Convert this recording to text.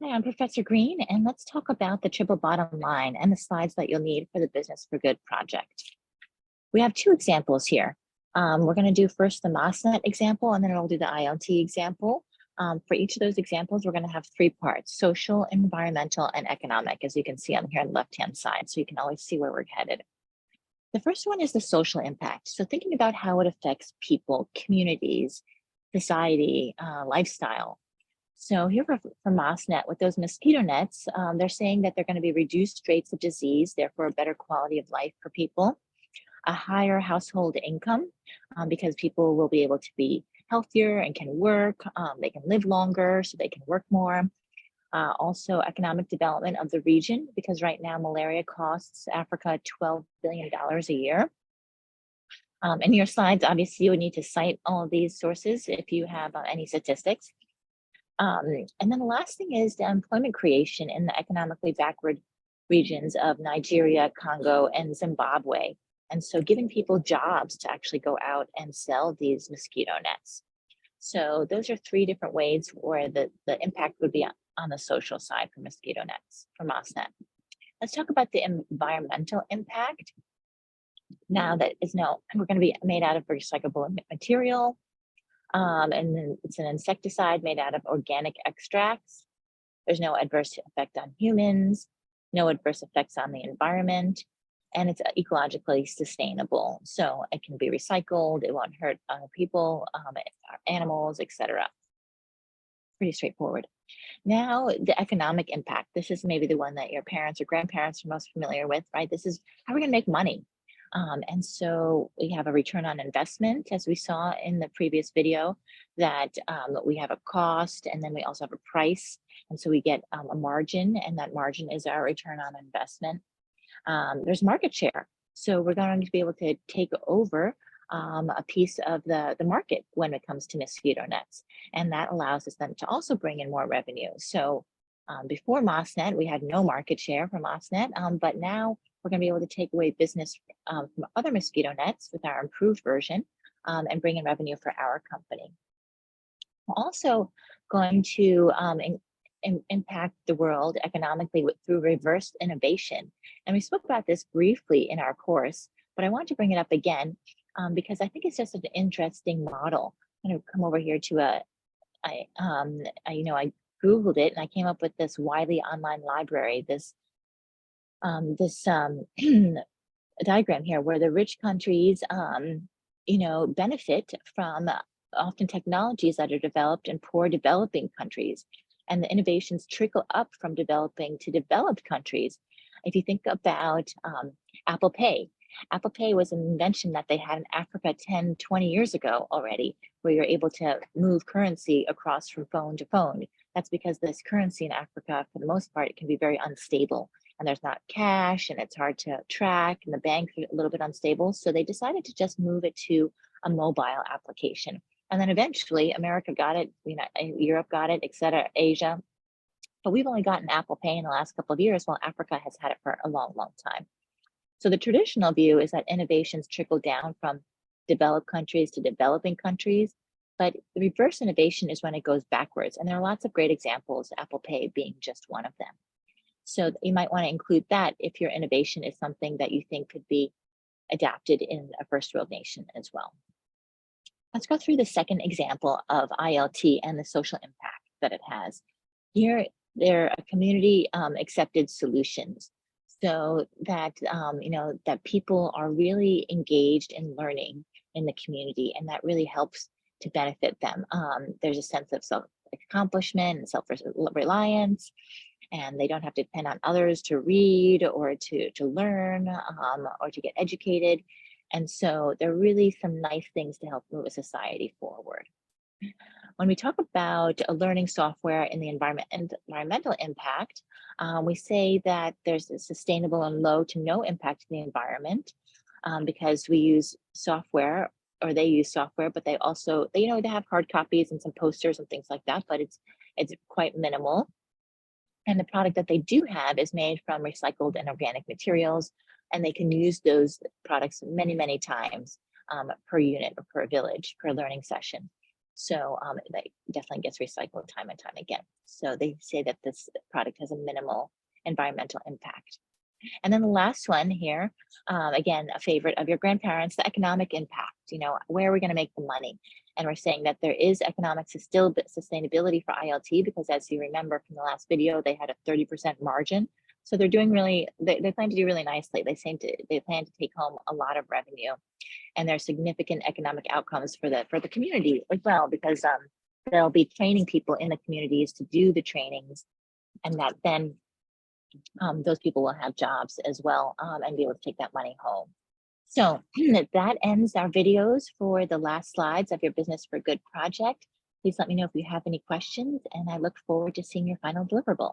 Hi, I'm Professor Green, and let's talk about the triple bottom line and the slides that you'll need for the Business for Good project. We have two examples here. We're going to do first the MOSNet example, and then we'll do the ILT example. For each of those examples, we're going to have three parts: social, environmental, and economic, as you can see on here on the left-hand side, so you can always see where we're headed. The first one is the social impact. So thinking about how it affects people, communities, society, lifestyle. So here for MOSNet, with those mosquito nets, they're saying that they're going to be reduced rates of disease, therefore a better quality of life for people, a higher household income because people will be able to be healthier and can work, they can live longer so they can work more. Also economic development of the region, because right now malaria costs Africa $12 billion a year. In your slides, obviously you would need to cite all of these sources if you have any statistics. And then the last thing is the employment creation in the economically backward regions of Nigeria, Congo, and Zimbabwe. And so giving people jobs to actually go out and sell these mosquito nets. So those are three different ways where the impact would be on the social side for mosquito nets, for MOSNet. Let's talk about the environmental impact. Now that is we're going to be made out of recyclable material. And then it's an insecticide made out of organic extracts. There's no adverse effect on humans, no adverse effects on the environment, and it's ecologically sustainable. So it can be recycled, it won't hurt people, animals, etc. Pretty straightforward. Now, the economic impact. This is maybe the one that your parents or grandparents are most familiar with, right? This is how we're going to make money. And so we have a return on investment, as we saw in the previous video, that we have a cost and then we also have a price. And so we get a margin, and that margin is our return on investment. There's market share. So we're going to be able to take over a piece of the market when it comes to mosquito nets. And that allows us then to also bring in more revenue. So before MOSNet, we had no market share for MOSNet, but now we're going to be able to take away business from other mosquito nets with our improved version and bring in revenue for our company. We're also going to impact the world economically through reverse innovation. And we spoke about this briefly in our course, but I want to bring it up again because I think it's just an interesting model. I'm going to come over here to I Googled it and I came up with this Wiley online library, this diagram here where the rich countries, benefit from often technologies that are developed in poor developing countries, and the innovations trickle up from developing to developed countries. If you think about Apple Pay, Apple Pay was an invention that they had in Africa 10, 20 years ago already, where you're able to move currency across from phone to phone. That's because this currency in Africa, for the most part, it can be very unstable. And there's not cash and it's hard to track, and the banks are a little bit unstable. So they decided to just move it to a mobile application. And then eventually America got it, Europe got it, etc., Asia. But we've only gotten Apple Pay in the last couple of years, while Africa has had it for a long, long time. So the traditional view is that innovations trickle down from developed countries to developing countries, but the reverse innovation is when it goes backwards. And there are lots of great examples, Apple Pay being just one of them. So you might want to include that if your innovation is something that you think could be adapted in a first world nation as well. Let's go through the second example of ILT and the social impact that it has. Here, there are community accepted solutions, so that that people are really engaged in learning in the community, and that really helps to benefit them. There's a sense of self-accomplishment and self-reliance, and they don't have to depend on others to read or to learn or to get educated. And so there are really some nice things to help move a society forward. When we talk about learning software in the environmental impact, we say that there's a sustainable and low to no impact to the environment because we use software, or they use software, but they also, they have hard copies and some posters and things like that, but it's quite minimal. And the product that they do have is made from recycled and organic materials, and they can use those products many, many times per unit or per village, per learning session. So that definitely gets recycled time and time again. So they say that this product has a minimal environmental impact. And then the last one here, again, a favorite of your grandparents, the economic impact, where are we going to make the money? And we're saying that there is economic sustainability for ILT because as you remember from the last video, they had a 30% margin. So they're doing really, they plan to do really nicely. They plan to take home a lot of revenue, and there's significant economic outcomes for the community as well, because they'll be training people in the communities to do the trainings, and that then those people will have jobs as well and be able to take that money home. So that ends our videos for the last slides of your Business for Good project. Please let me know if you have any questions, and I look forward to seeing your final deliverable.